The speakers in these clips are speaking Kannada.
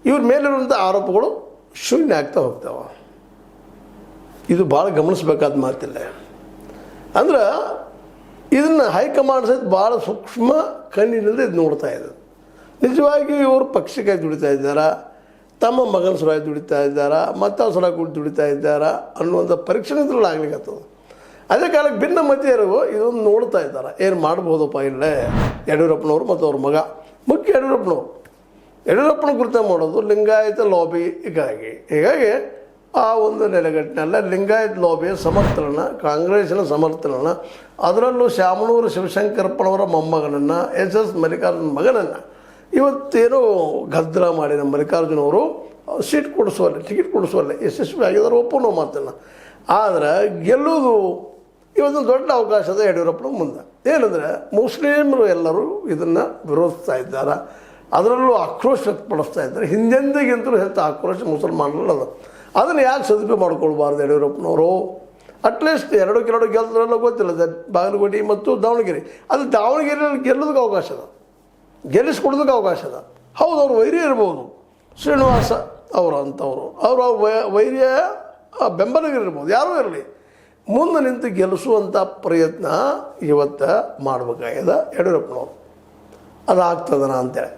ಇವ್ರ ಮೇಲಿರುವಂಥ ಆರೋಪಗಳು ಶೂನ್ಯ ಆಗ್ತಾ ಹೋಗ್ತಾವೆ. ಇದು ಭಾಳ ಗಮನಿಸಬೇಕಾದ ಮಾತಿಲ್ಲ. ಅಂದ್ರೆ ಇದನ್ನು ಹೈಕಮಾಂಡ್ ಸಹಿತ ಭಾಳ ಸೂಕ್ಷ್ಮ ಕಣ್ಣಿನಿಂದ ಇದು ನೋಡ್ತಾ ಇದೆ. ನಿಜವಾಗಿ ಇವರು ಪಕ್ಷಕ್ಕಾಗಿ ದುಡಿತಾ ಇದ್ದಾರಾ, ತಮ್ಮ ಮಗನ ಸಲುವಾಗಿ ದುಡಿತಾ ಇದ್ದಾರಾ, ಮತ್ತವ್ರ ಸಲುವಾಗಿ ದುಡಿತಾ ಇದ್ದಾರಾ ಅನ್ನುವಂಥ ಪರೀಕ್ಷೆ ಇದ್ರಲ್ಲಿ ಆಗ್ಲಿಕ್ಕತ್ತದ. ಅದೇ ಕಾಲಕ್ಕೆ ಭಿನ್ನ ಮತೀಯರು ಇದೊಂದು ನೋಡ್ತಾ ಇದ್ದಾರೆ, ಏನು ಮಾಡ್ಬೋದಪ್ಪ ಇಲ್ಲೇ ಯಡಿಯೂರಪ್ಪನವರು ಮತ್ತು ಅವ್ರ ಮಗ ಮುಖ್ಯ ಯಡಿಯೂರಪ್ಪನ ಕುರಿತ ಮಾಡೋದು ಲಿಂಗಾಯತ ಹೀಗಾಗಿ ಆ ಒಂದು ನೆಲೆಗಟ್ಟಿನಲ್ಲ ಲಿಂಗಾಯತ ಲಾಬಿಯ ಸಮರ್ಥನ, ಕಾಂಗ್ರೆಸ್ಸಿನ ಸಮರ್ಥನ, ಅದರಲ್ಲೂ ಶಾಮನೂರು ಶಿವಶಂಕರಪ್ಪನವರ ಮೊಮ್ಮಗನನ್ನು SS ಮಲ್ಲಿಕಾರ್ಜುನ ಮಗನನ್ನು ಇವತ್ತೇನೋ ಗದ್ದಲ ಮಾಡಿ ನಮ್ಮ ಮಲ್ಲಿಕಾರ್ಜುನವರು ಟಿಕೆಟ್ ಕೊಡಿಸುವಲ್ಲ ಯಶಸ್ವಿ ಆಗಿದ್ದಾರೆ, ಒಪ್ಪನೋ ಮಾತನ್ನು. ಆದರೆ ಗೆಲ್ಲುವುದು ಇವತ್ತೊಂದು ದೊಡ್ಡ ಅವಕಾಶದ ಯಡಿಯೂರಪ್ಪನ ಮುಂದೆ. ಏನಂದರೆ ಮುಸ್ಲಿಮರು ಎಲ್ಲರೂ ಇದನ್ನು ವಿರೋಧಿಸ್ತಾ ಇದ್ದಾರೆ, ಅದರಲ್ಲೂ ಆಕ್ರೋಶ ವ್ಯಕ್ತಪಡಿಸ್ತಾ ಇದ್ದಾರೆ. ಹಿಂದೆಂದಿಗಿಂತಲೂ ಹೆಚ್ಚು ಆಕ್ರೋಶ ಮುಸಲ್ಮಾನರಲ್ಲಿ ಅದ. ಅದನ್ನು ಯಾಕೆ ಸದುಪಯೋಗ ಮಾಡ್ಕೊಳ್ಬಾರ್ದು ಯಡಿಯೂರಪ್ಪನವರು? ಅಟ್ಲೀಸ್ಟ್ 2 ಗೆಲ್ಲದ್ರಲ್ಲ ಗೊತ್ತಿಲ್ಲ, ಬಾಗಲಕೋಟೆ ಮತ್ತು ದಾವಣಗೆರೆ. ಅದು ದಾವಣಗೆರೆಯಲ್ಲಿ ಗೆಲ್ಲೋದಕ್ಕೆ ಅವಕಾಶ ಅದ, ಗೆಲ್ಲಿಸ್ಕೊಡೋದಕ್ಕೆ ಅವಕಾಶ ಅದ. ಹೌದು, ಅವ್ರು ವೈರಿ ಇರ್ಬೋದು, ಶ್ರೀನಿವಾಸ ಅವರು ಅಂಥವ್ರು, ಅವರ ವೈರ್ಯ ಬೆಂಬಲಿಗರಿರ್ಬೋದು, ಯಾರೂ ಇರಲಿ, ಮುಂದೆ ನಿಂತು ಗೆಲ್ಲಿಸುವಂಥ ಪ್ರಯತ್ನ ಇವತ್ತು ಮಾಡಬೇಕಾಗಿದೆ ಯಡಿಯೂರಪ್ಪನವರು. ಅದಾಗ್ತದನ ಅಂತೇಳಿ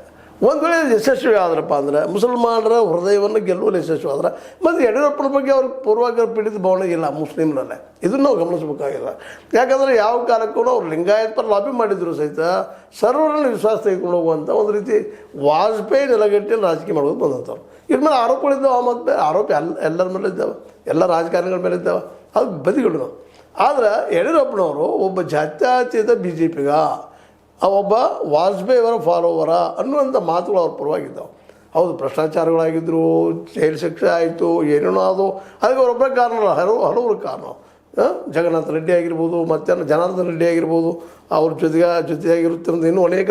ಒಂದು ವೇಳೆ ಯಶಸ್ವಿ ಆದ್ರಪ್ಪ ಅಂದರೆ ಮುಸಲ್ಮಾನರ ಹೃದಯವನ್ನು ಗೆಲ್ಲುವಲ್ಲಿ ಯಶಸ್ವಿ ಆದ್ರೆ, ಮತ್ತು ಯಡಿಯೂರಪ್ಪನ ಬಗ್ಗೆ ಅವ್ರಿಗೆ ಪೂರ್ವಾಗ್ರಹ ಪೀಡಿತ ಭಾವನೆ ಇಲ್ಲ ಮುಸ್ಲಿಮ್ರಲ್ಲೇ. ಇದನ್ನು ನಾವು ಗಮನಿಸಬೇಕಾಗಿಲ್ಲ. ಯಾಕಂದರೆ ಯಾವ ಕಾಲಕ್ಕೂ ಅವ್ರು ಲಿಂಗಾಯತ ಪರ ಲಾಬಿ ಮಾಡಿದ್ರು ಸಹಿತ ಸರ್ವರನ್ನು ವಿಶ್ವಾಸ ತೆಗೆದುಕೊಂಡು ಹೋಗುವಂಥ ಒಂದು ರೀತಿ ವಾಜಪೇಯಿ ನೆಲಗಟ್ಟಿಯಲ್ಲಿ ರಾಜಕೀಯ ಮಾಡೋದು ಬಂದಂಥವ್ರು. ಇದ್ರ ಮೇಲೆ ಆರೋಪಗಳಿದ್ದಾವೆ, ಮತ್ತು ಆರೋಪ ಎಲ್ಲರ ಮೇಲೆ ಇದ್ದಾವೆ, ಎಲ್ಲ ರಾಜಕಾರಣಿಗಳ ಮೇಲೆ ಇದ್ದಾವೆ, ಅದು ಬದಿಗಳು. ಆದರೆ ಯಡಿಯೂರಪ್ಪನವರು ಒಬ್ಬ ಜಾತ್ಯತೀತ BJPಗ, ಒಬ್ಬ ವಾಜಪೇಯಿಯವರ ಫಾಲೋವರ ಅನ್ನುವಂಥ ಮಾತುಗಳು ಅವ್ರ ಪರವಾಗಿದ್ದಾವೆ. ಹೌದು, ಭ್ರಷ್ಟಾಚಾರಗಳಾಗಿದ್ದರು, ಜೈಲು ಶಿಕ್ಷೆ ಆಯಿತು, ಏನೇನೋ ಅದು, ಅದಕ್ಕೆ ಅವರೊಬ್ಬರ ಕಾರಣ, ಹಲವರು ಕಾರಣ. ಜಗನ್ನಾಥ ರೆಡ್ಡಿ ಆಗಿರ್ಬೋದು, ಮತ್ತು ಜನಾರ್ದನ್ ರೆಡ್ಡಿ ಆಗಿರ್ಬೋದು, ಅವ್ರ ಜೊತೆಯಾಗಿರುತ್ತಿರೋದು ಇನ್ನೂ ಅನೇಕ